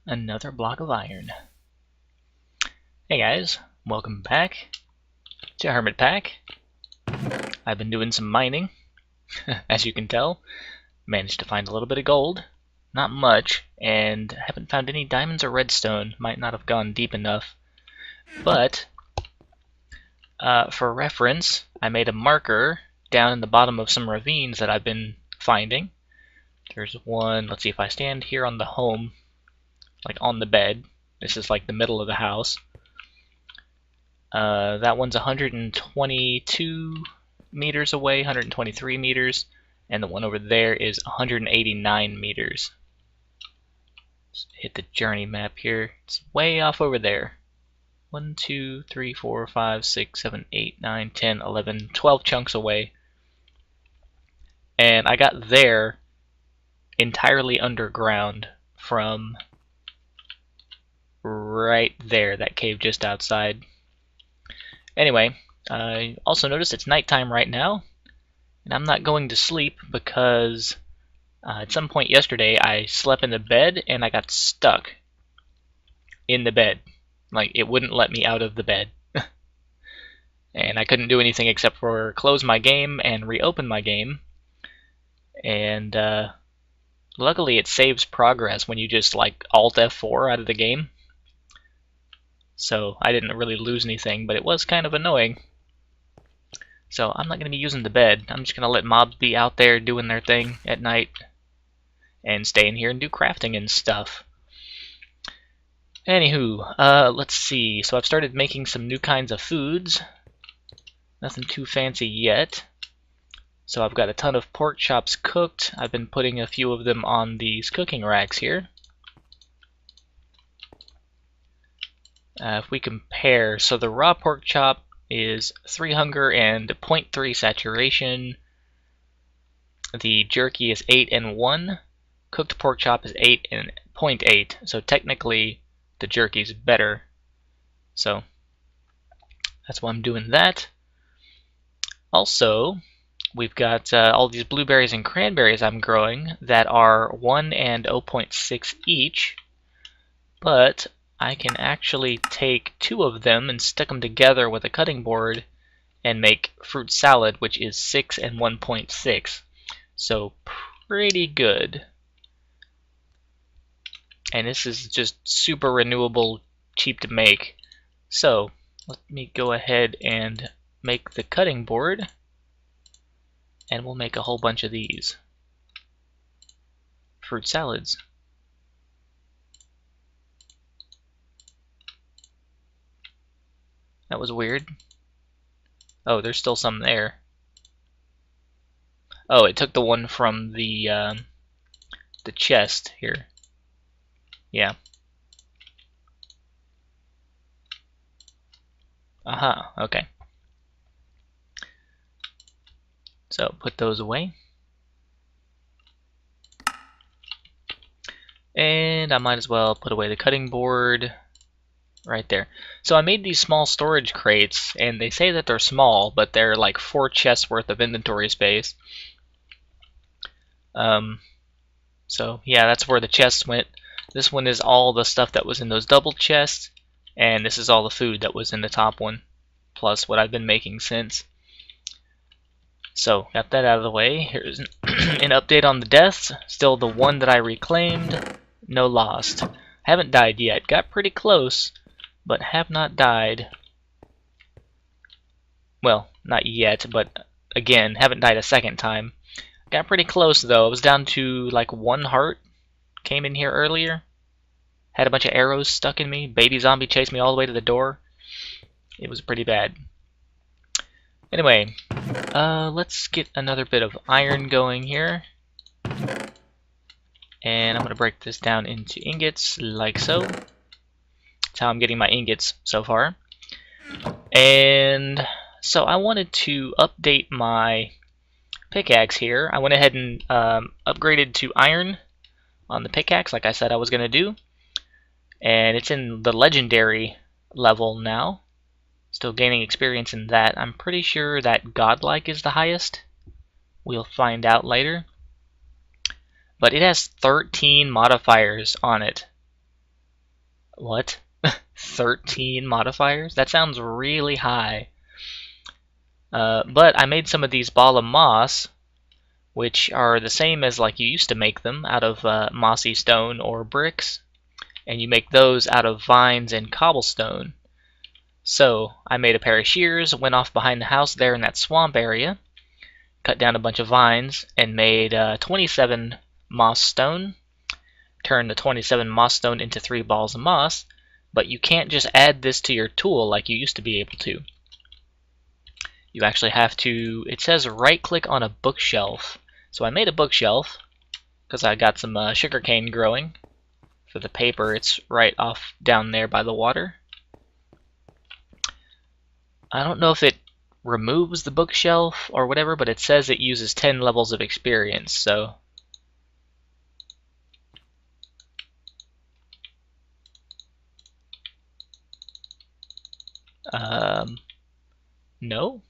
another block of iron. Hey guys, welcome back to Hermitpack. I've been doing some mining, as you can tell. Managed to find a little bit of gold, not much, and haven't found any diamonds or redstone. Might not have gone deep enough. But, for reference, I made a marker down in the bottom of some ravines that I've been finding. There's one, let's see, if I stand here on the home, like on the bed, this is like the middle of the house. That one's 122 meters away, 123 meters, and the one over there is 189 meters. Let's hit the journey map here. It's way off over there. 1, 2, 3, 4, 5, 6, 7, 8, 9, 10, 11, 12 chunks away. And I got there entirely underground from right there, that cave just outside. Anyway, I also noticed it's nighttime right now, and I'm not going to sleep because at some point yesterday I slept in the bed and I got stuck in the bed. Like, it wouldn't let me out of the bed. And I couldn't do anything except for close my game and reopen my game. And luckily it saves progress when you just like Alt F4 out of the game. So I didn't really lose anything, but it was kind of annoying. So I'm not going to be using the bed. I'm just going to let mobs be out there doing their thing at night and stay in here and do crafting and stuff. Anywho, let's see. So I've started making some new kinds of foods. Nothing too fancy yet. So I've got a ton of pork chops cooked. I've been putting a few of them on these cooking racks here. If we compare, so the raw pork chop is 3 hunger and 0.3 saturation. The jerky is 8 and 1. Cooked pork chop is 8 and 0.8. So technically the jerky is better. So that's why I'm doing that. Also, we've got all these blueberries and cranberries I'm growing that are 1 and 0.6 each. But I can actually take 2 of them and stick them together with a cutting board and make fruit salad, which is 6 and 1.6. So pretty good. And this is just super renewable, cheap to make. So let me go ahead and make the cutting board, and we'll make a whole bunch of these fruit salads. That was weird. Oh, there's still some there. Oh, it took the one from the chest here. Yeah. Aha, okay. So put those away. And I might as well put away the cutting board right there. So I made these small storage crates, and they say that they're small, but they're like 4 chests worth of inventory space. So yeah, that's where the chests went. This one is all the stuff that was in those double chests, and this is all the food that was in the top one, plus what I've been making since. So, got that out of the way. Here's an update on the deaths. Still the one that I reclaimed, no lost. Haven't died yet. Got pretty close, but have not died. Well, not yet, but again, haven't died a second time. Got pretty close though. I was down to like 1 heart. Came in here earlier. Had a bunch of arrows stuck in me. Baby zombie chased me all the way to the door. It was pretty bad. Anyway, let's get another bit of iron going here. And I'm going to break this down into ingots, like so. That's how I'm getting my ingots so far. And so I wanted to update my pickaxe here. I went ahead and upgraded to iron on the pickaxe, like I said I was going to do. And it's in the legendary level now. Still gaining experience in that. I'm pretty sure that godlike is the highest. We'll find out later. But it has 13 modifiers on it. What? 13 modifiers? That sounds really high. But I made some of these ball of moss, which are the same as like you used to make them out of mossy stone or bricks, and you make those out of vines and cobblestone. So I made a pair of shears, went off behind the house there in that swamp area, cut down a bunch of vines, and made 27 moss stone. Turned the 27 moss stone into 3 balls of moss, but you can't just add this to your tool like you used to be able to. You actually have to, it says right click on a bookshelf. So I made a bookshelf because I got some sugarcane growing. For the paper, it's right off down there by the water. I don't know if it removes the bookshelf or whatever, but it says it uses 10 levels of experience, so no.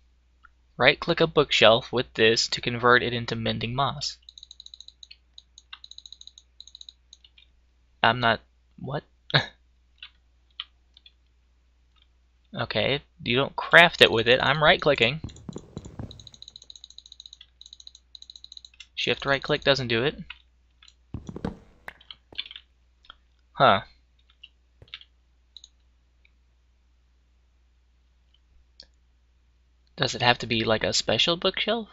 Right click a bookshelf with this to convert it into mending moss. I'm not, what? Okay, you don't craft it with it. I'm right clicking. Shift right click doesn't do it. Huh. Does it have to be like a special bookshelf?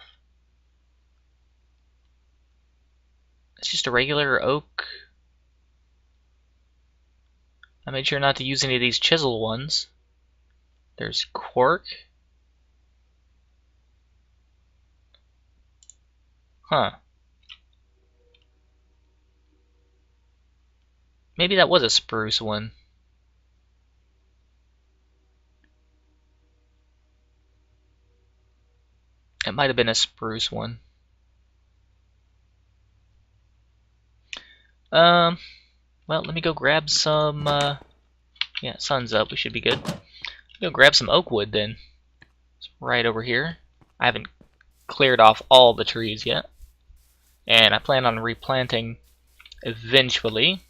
It's just a regular oak. I made sure not to use any of these chisel ones. There's cork. Huh. Maybe that was a spruce one. It might have been a spruce one. Well, let me go grab some, yeah, sun's up, we should be good. Go grab some oak wood then. It's right over here. I haven't cleared off all the trees yet. And I plan on replanting eventually.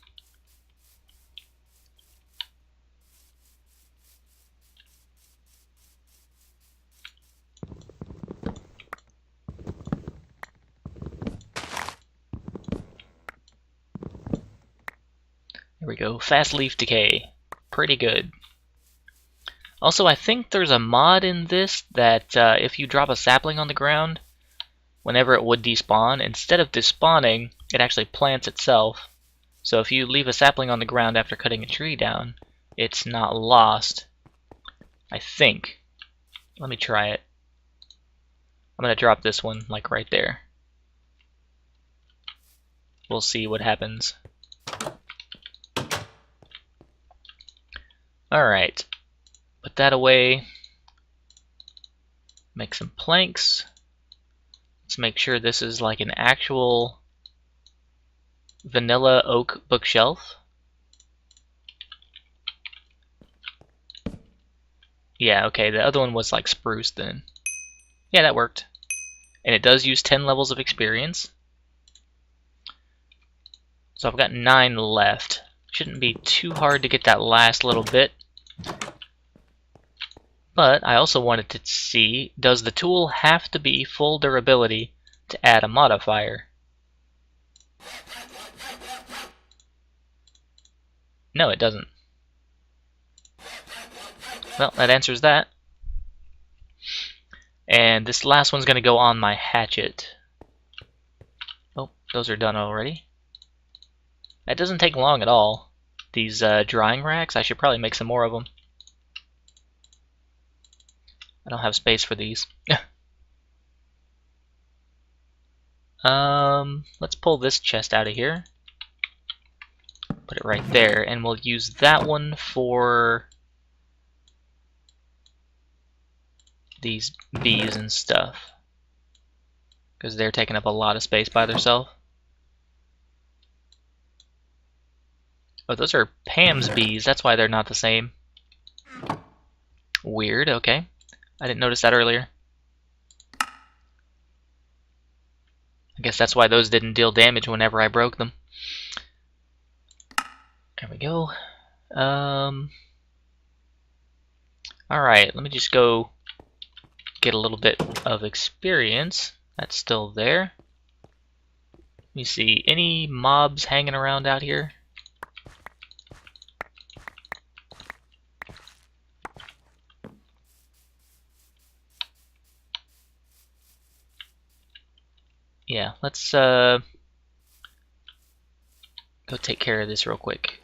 There we go, fast leaf decay. Pretty good. Also, I think there's a mod in this that if you drop a sapling on the ground, whenever it would despawn, instead of despawning, it actually plants itself. So if you leave a sapling on the ground after cutting a tree down, it's not lost. I think. Let me try it. I'm gonna drop this one, like right there. We'll see what happens. Alright. Put that away. Make some planks. Let's make sure this is like an actual vanilla oak bookshelf. Yeah, okay, the other one was like spruce then. Yeah, that worked. And it does use 10 levels of experience. So I've got 9 left. Shouldn't be too hard to get that last little bit. But I also wanted to see, does the tool have to be full durability to add a modifier? No, it doesn't. Well, that answers that. And this last one's going to go on my hatchet. Oh, those are done already. That doesn't take long at all. These drying racks, I should probably make some more of them. I don't have space for these. Let's pull this chest out of here. Put it right there, and we'll use that one for these bees and stuff, because they're taking up a lot of space by themselves. Oh, those are Pam's bees. That's why they're not the same. Weird, okay. I didn't notice that earlier. I guess that's why those didn't deal damage whenever I broke them. There we go. Alright, let me just go get a little bit of experience. That's still there. Let me see, any mobs hanging around out here? Yeah, let's go take care of this real quick.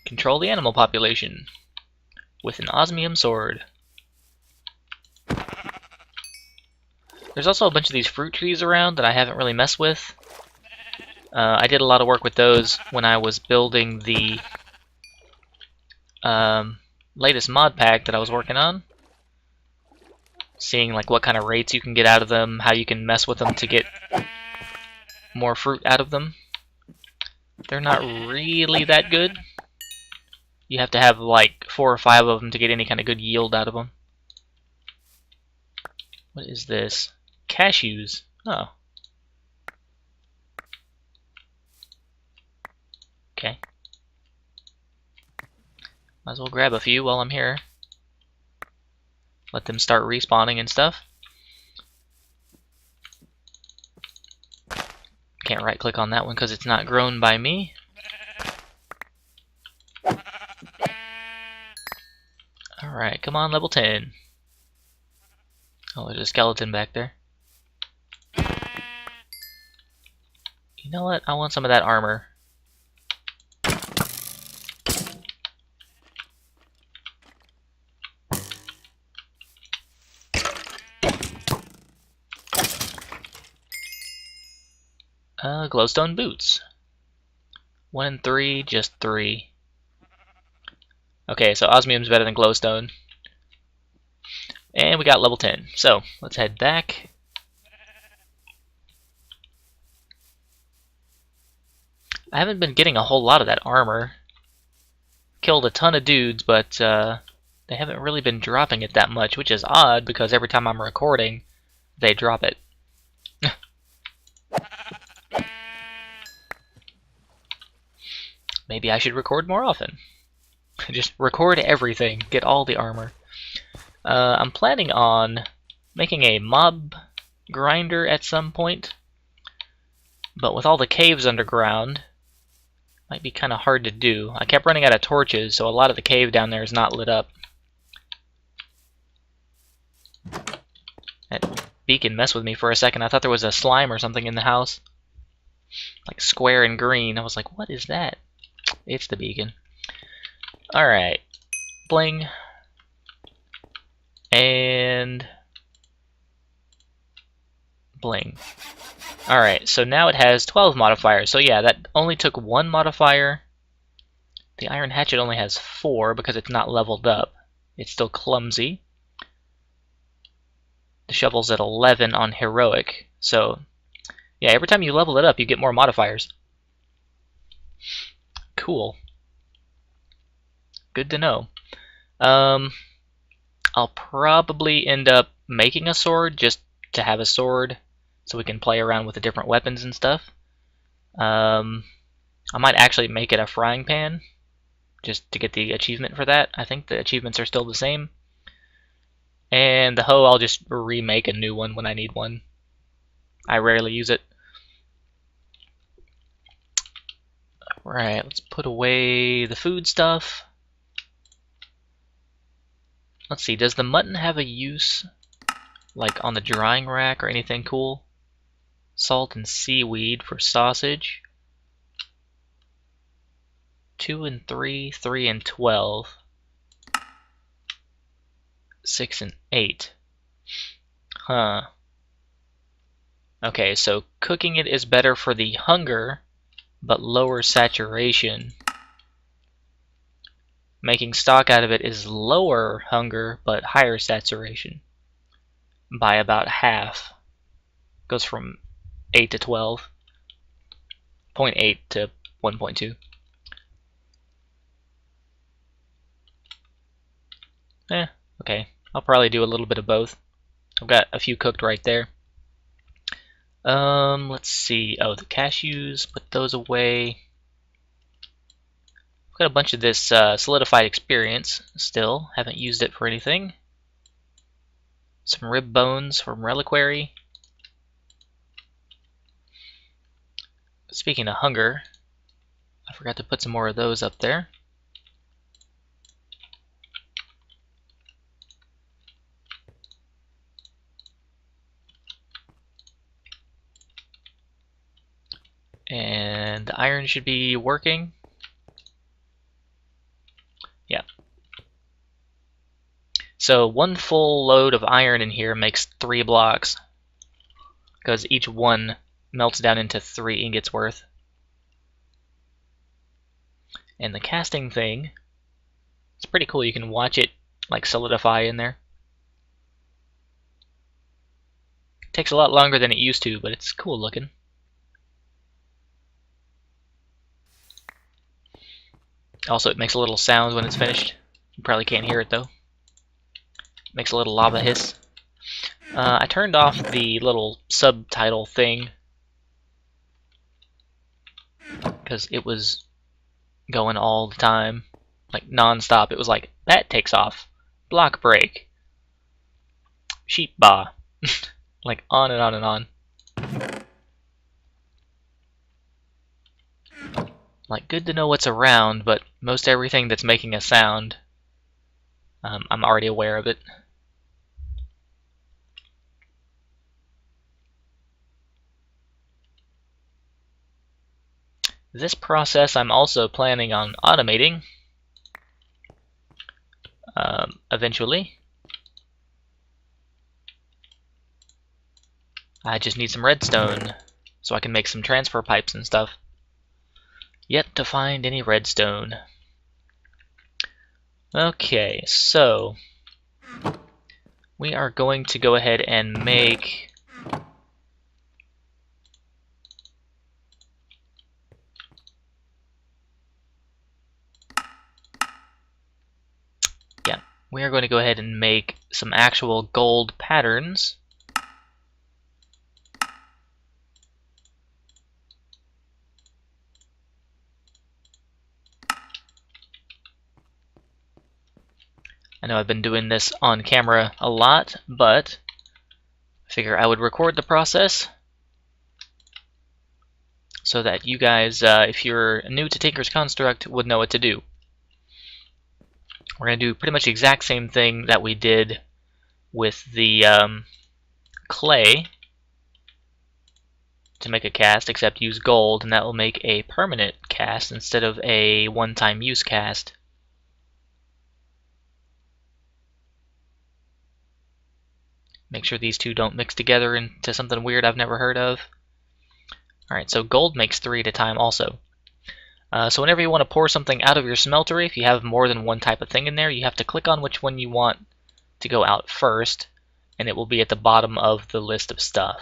Control the animal population with an osmium sword. There's also a bunch of these fruit trees around that I haven't really messed with. I did a lot of work with those when I was building the latest mod pack that I was working on. Seeing like what kind of rates you can get out of them, how you can mess with them to get more fruit out of them. They're not really that good. You have to have like 4 or 5 of them to get any kind of good yield out of them. What is this? Cashews. Oh. Okay. Might as well grab a few while I'm here. Let them start respawning and stuff. Can't right click on that one because it's not grown by me. Alright, come on, level 10. Oh, there's a skeleton back there. You know what? I want some of that armor. Glowstone boots. 1 and 3, just 3. Okay, so osmium's better than glowstone. And we got level 10. So, let's head back. I haven't been getting a whole lot of that armor. Killed a ton of dudes, but they haven't really been dropping it that much, which is odd because every time I'm recording, they drop it. Maybe I should record more often. Just record everything, get all the armor. I'm planning on making a mob grinder at some point, but with all the caves underground, might be kind of hard to do. I kept running out of torches, so a lot of the cave down there is not lit up. That beacon messed with me for a second. I thought there was a slime or something in the house. Like square and green. I was like, what is that? It's the beacon. Alright. Bling. And bling. Alright, so now it has 12 modifiers. So yeah, that only took 1 modifier. The iron hatchet only has 4 because it's not leveled up. It's still clumsy. The shovel's at 11 on heroic. So yeah, every time you level it up, you get more modifiers. Cool. Good to know. I'll probably end up making a sword just to have a sword so we can play around with the different weapons and stuff. I might actually make it a frying pan just to get the achievement for that. I think the achievements are still the same. And the hoe, I'll just remake a new one when I need one. I rarely use it. Right, let's put away the food stuff. Let's see, does the mutton have a use, like on the drying rack or anything cool? Salt and seaweed for sausage. 2 and 3, 3 and 12. 6 and 8. Huh. Okay, so cooking it is better for the hunger, but lower saturation. Making stock out of it is lower hunger, but higher saturation. By about half. Goes from 8 to 12. 0.8 to 1.2. Okay. I'll probably do a little bit of both. I've got a few cooked right there. Let's see. Oh, the cashews, put those away. I've got a bunch of this solidified experience still. Haven't used it for anything. Some rib bones from reliquary. Speaking of hunger, I forgot to put some more of those up there. And the iron should be working. Yeah. So one full load of iron in here makes 3 blocks, because each one melts down into 3 ingots worth. And the casting thing, it's pretty cool. You can watch it like solidify in there. It takes a lot longer than it used to, but it's cool looking. Also, it makes a little sound when it's finished. You probably can't hear it though. It makes a little lava hiss. I turned off the little subtitle thing because it was going all the time, like non-stop. It was like, that takes off, block break, sheep ba, like on and on and on. Like, good to know what's around, but most everything that's making a sound, I'm already aware of it. This process I'm also planning on automating eventually. I just need some redstone so I can make some transfer pipes and stuff. Yet to find any redstone. Okay, so we are going to go ahead and make we are going to go ahead and make some actual gold patterns. I know I've been doing this on camera a lot, but I figure I would record the process so that you guys, if you're new to Tinker's Construct, would know what to do. We're going to do pretty much the exact same thing that we did with the clay to make a cast, except use gold, and that will make a permanent cast instead of a one-time use cast. Make sure these two don't mix together into something weird I've never heard of. Alright, so gold makes 3 at a time also. So whenever you want to pour something out of your smeltery, if you have more than one type of thing in there, you have to click on which one you want to go out first, and it will be at the bottom of the list of stuff.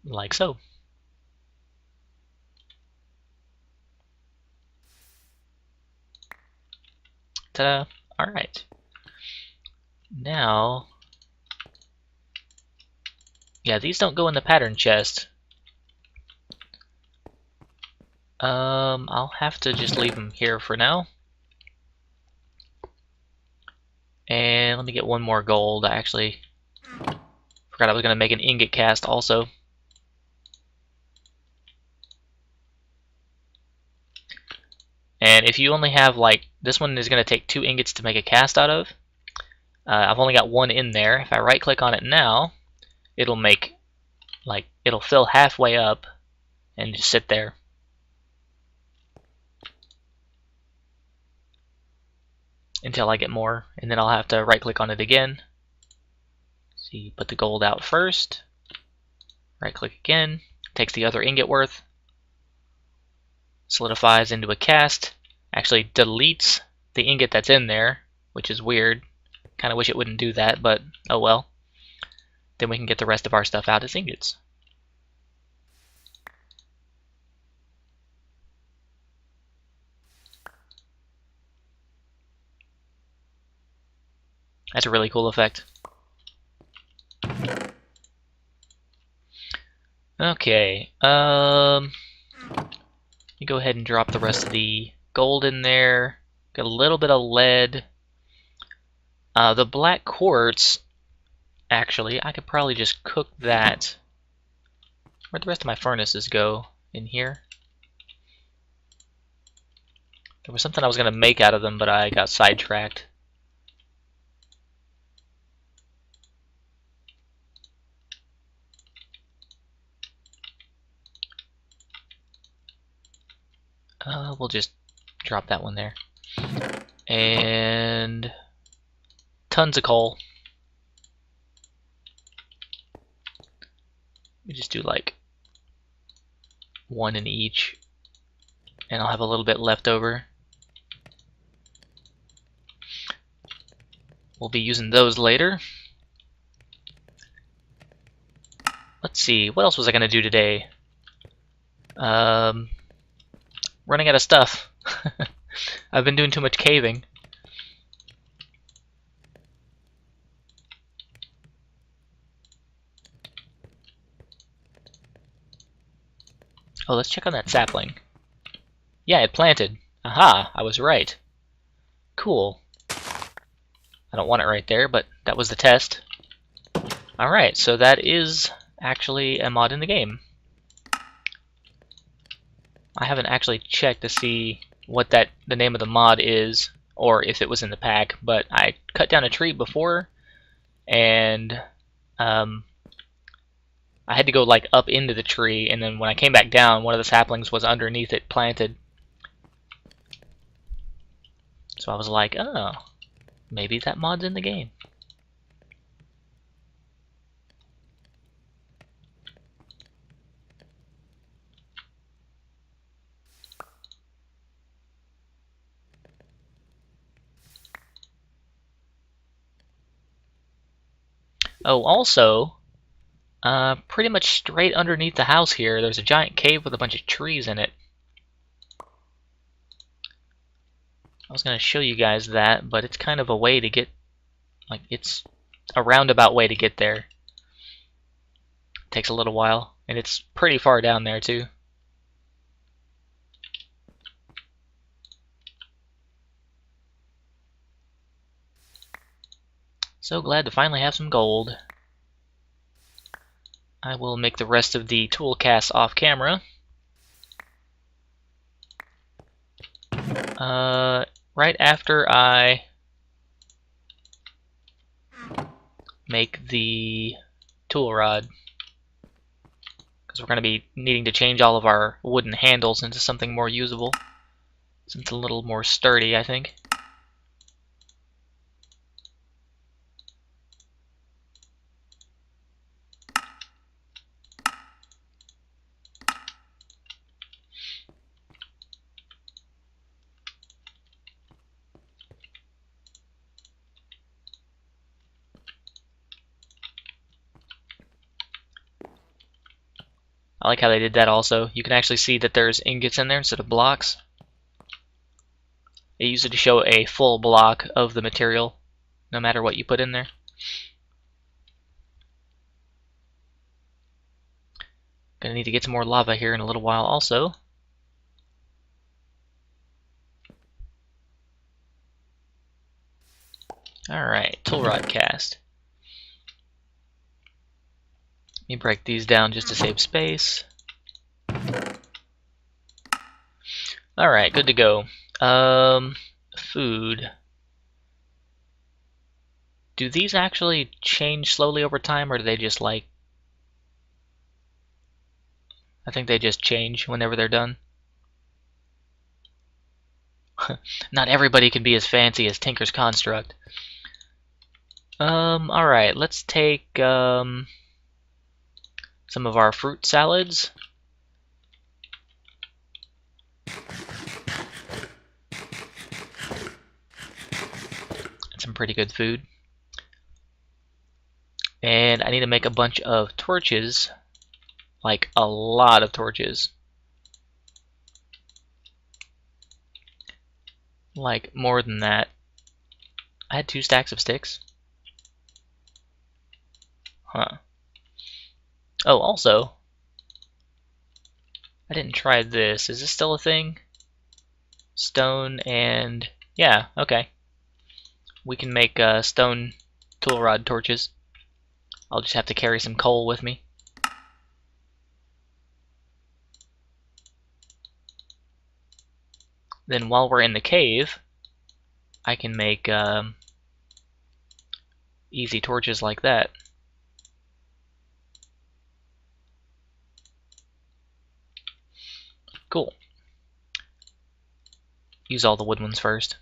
Like so. Ta-da! Alright. Now, yeah, these don't go in the pattern chest. I'll have to just leave them here for now. And let me get one more gold. I actually forgot I was going to make an ingot cast also. And if you only have, like, this one is going to take 2 ingots to make a cast out of. I've only got 1 in there. If I right click on it now, it'll make, like, it'll fill halfway up and just sit there. Until I get more, and then I'll have to right click on it again. So you put the gold out first, right click again, takes the other ingot worth, solidifies into a cast, actually deletes the ingot that's in there, which is weird. Kinda wish it wouldn't do that, but oh well. Then we can get the rest of our stuff out as ingots. That's a really cool effect. Okay, you go ahead and drop the rest of the gold in there. Got a little bit of lead. The black quartz, actually, I could probably just cook that. Where'd the rest of my furnaces go? In here? There was something I was going to make out of them, but I got sidetracked. We'll just drop that one there. And tons of coal. We just do like one in each, and I'll have a little bit left over. We'll be using those later. Let's see, what else was I going to do today? Running out of stuff. I've been doing too much caving. Oh, let's check on that sapling. Yeah, it planted. Aha, I was right. Cool. I don't want it right there, but that was the test. Alright, so that is actually a mod in the game. I haven't actually checked to see what the name of the mod is, or if it was in the pack, but I cut down a tree before, and I had to go like up into the tree, and then when I came back down, one of the saplings was underneath it planted. So I was like, oh, maybe that mod's in the game. Oh, also, pretty much straight underneath the house here, there's a giant cave with a bunch of trees in it. I was going to show you guys that, but it's kind of a way to get, like, it's a roundabout way to get there. It takes a little while, and it's pretty far down there, too. So glad to finally have some gold. I will make the rest of the tool casts off camera. Right after I make the tool rod, because we're going to be needing to change all of our wooden handles into something more usable, since it's a little more sturdy, I think. I like how they did that also. You can actually see that there's ingots in there instead of blocks. They use it to show a full block of the material, no matter what you put in there. Gonna need to get some more lava here in a little while also. Alright, tool rod cast. Let me break these down just to save space. Alright, good to go. Food. Do these actually change slowly over time, or do they just like... I think they just change whenever they're done. Not everybody can be as fancy as Tinker's Construct. Alright, let's take some of our fruit salads. That's some pretty good food. And I need to make a bunch of torches. Like a lot of torches. Like more than that. I had 2 stacks of sticks. Huh. Oh, also, I didn't try this. Is this still a thing? Stone and... yeah, okay. We can make stone tool rod torches. I'll just have to carry some coal with me. Then while we're in the cave, I can make easy torches like that. Cool. Use all the wood ones first.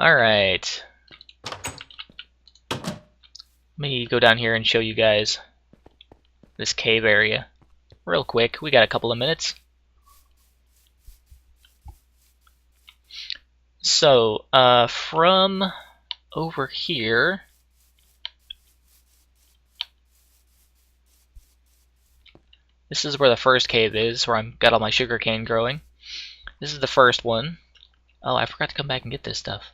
Alright. Let me go down here and show you guys this cave area. Real quick, we got a couple of minutes. So, from over here, this is where the first cave is, where I've got all my sugarcane growing. This is the first one. Oh, I forgot to come back and get this stuff.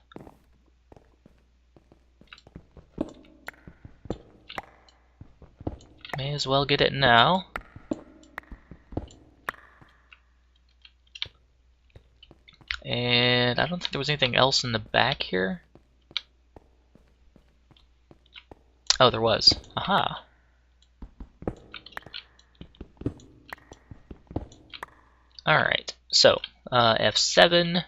May as well get it now. And I don't think there was anything else in the back here. Oh, there was. Aha. Alright, so F7,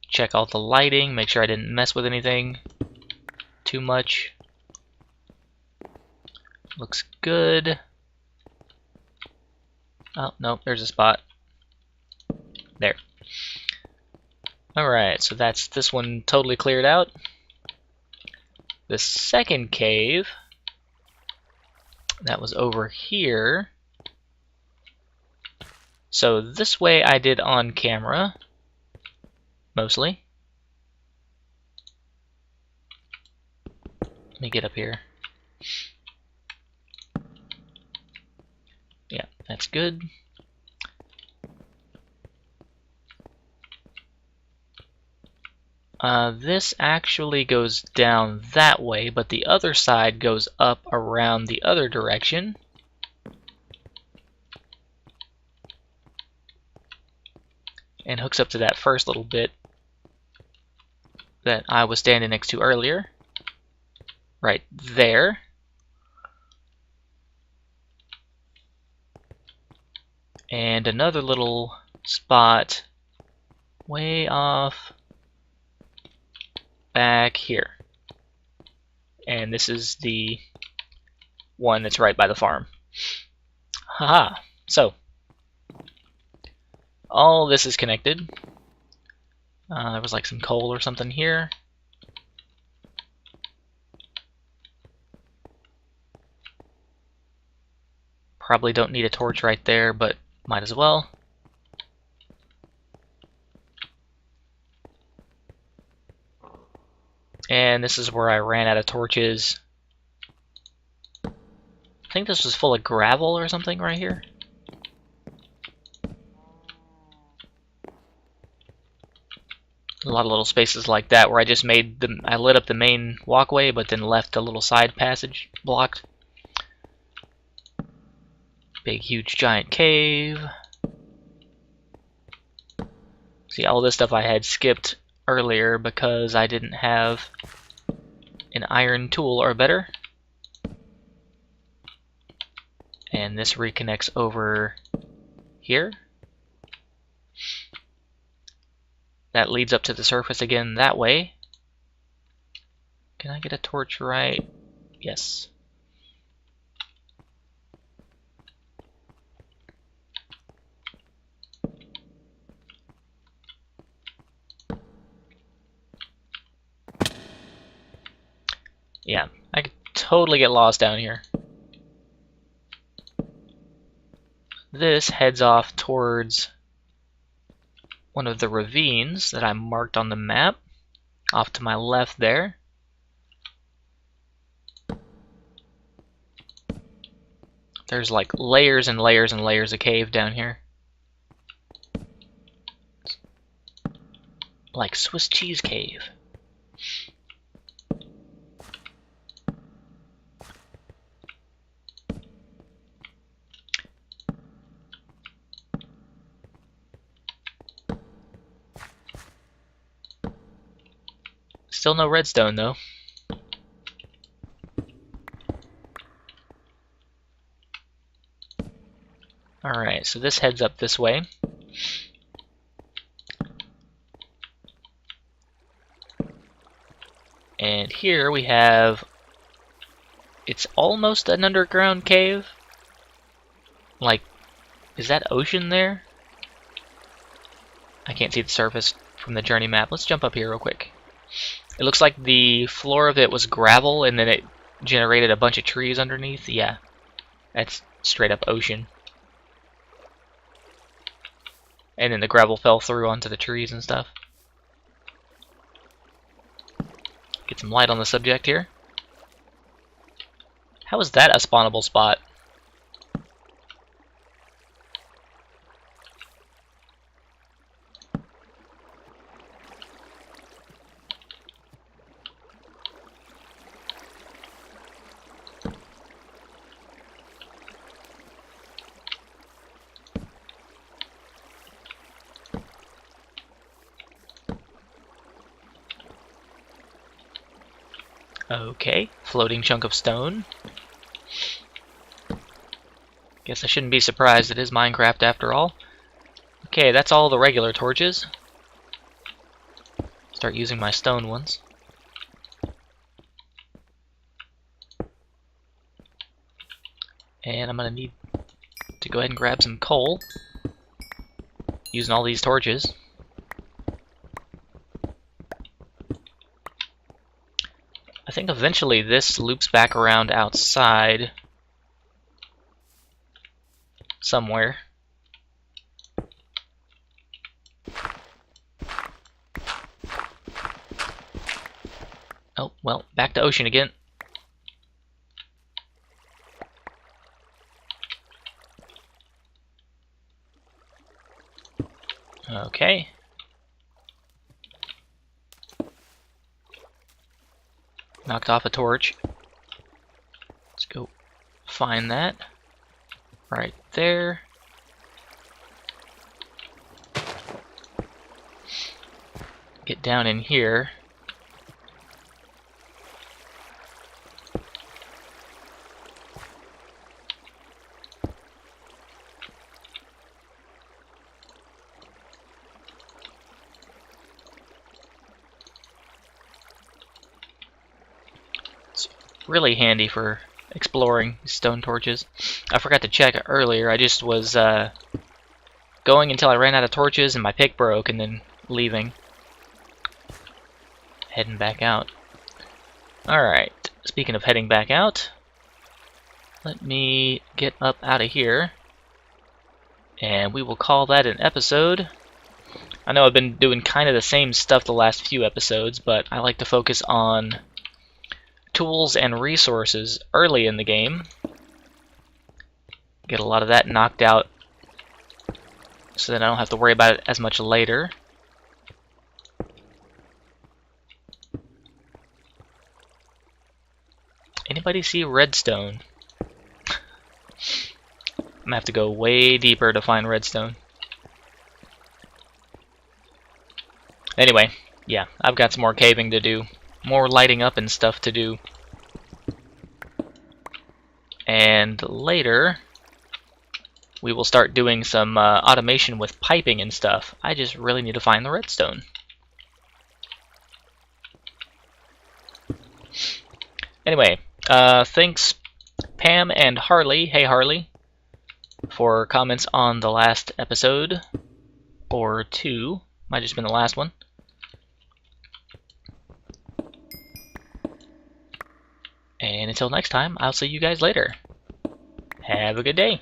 check out the lighting, make sure I didn't mess with anything too much. Looks good. Oh, no, there's a spot. There. Alright, so that's this one totally cleared out. The second cave, that was over here. So this way I did on camera, mostly. Let me get up here. Yeah, that's good. This actually goes down that way, but the other side goes up around the other direction. And hooks up to that first little bit that I was standing next to earlier. Right there. And another little spot way off back here. And this is the one that's right by the farm. Haha. So, all this is connected. There was like some coal or something here. Probably don't need a torch right there, but might as well. And this is where I ran out of torches. I think this was full of gravel or something right here. A lot of little spaces like that where I just made the, I lit up the main walkway but then left a little side passage blocked. Big huge giant cave. See, all this stuff I had skipped earlier because I didn't have an iron tool or better. And this reconnects over here. That leads up to the surface again that way. Can I get a torch right? Yes. Yeah, I could totally get lost down here. This heads off towards one of the ravines that I marked on the map, off to my left there. There's like layers and layers and layers of cave down here. Like Swiss cheese cave. Still no redstone though. Alright, so this heads up this way. And here we have... It's almost an underground cave. Like, is that ocean there? I can't see the surface from the journey map. Let's jump up here real quick. It looks like the floor of it was gravel and then it generated a bunch of trees underneath. Yeah, that's straight up ocean. And then the gravel fell through onto the trees and stuff. Get some light on the subject here. How is that a spawnable spot? Okay, floating chunk of stone. Guess I shouldn't be surprised, it is Minecraft after all. Okay, that's all the regular torches. Start using my stone ones. And I'm gonna need to go ahead and grab some coal. Using all these torches. I think eventually this loops back around outside somewhere. Oh, well, back to ocean again. Okay. Knocked off a torch. Let's go find that. Right there. Get down in here. Really handy for exploring stone torches. I forgot to check earlier. I just was going until I ran out of torches and my pick broke and then leaving. Heading back out. Alright, speaking of heading back out, let me get up out of here and we will call that an episode. I know I've been doing kind of the same stuff the last few episodes, but I like to focus on tools and resources early in the game. Get a lot of that knocked out so that I don't have to worry about it as much later. Anybody see redstone? I'm gonna have to go way deeper to find redstone. Anyway, yeah, I've got some more caving to do. More lighting up and stuff to do. And later, we will start doing some automation with piping and stuff. I just really need to find the redstone. Anyway, thanks Pam and Harley, hey Harley, for comments on the last episode. Or two. Might have just been the last one. And until next time, I'll see you guys later. Have a good day.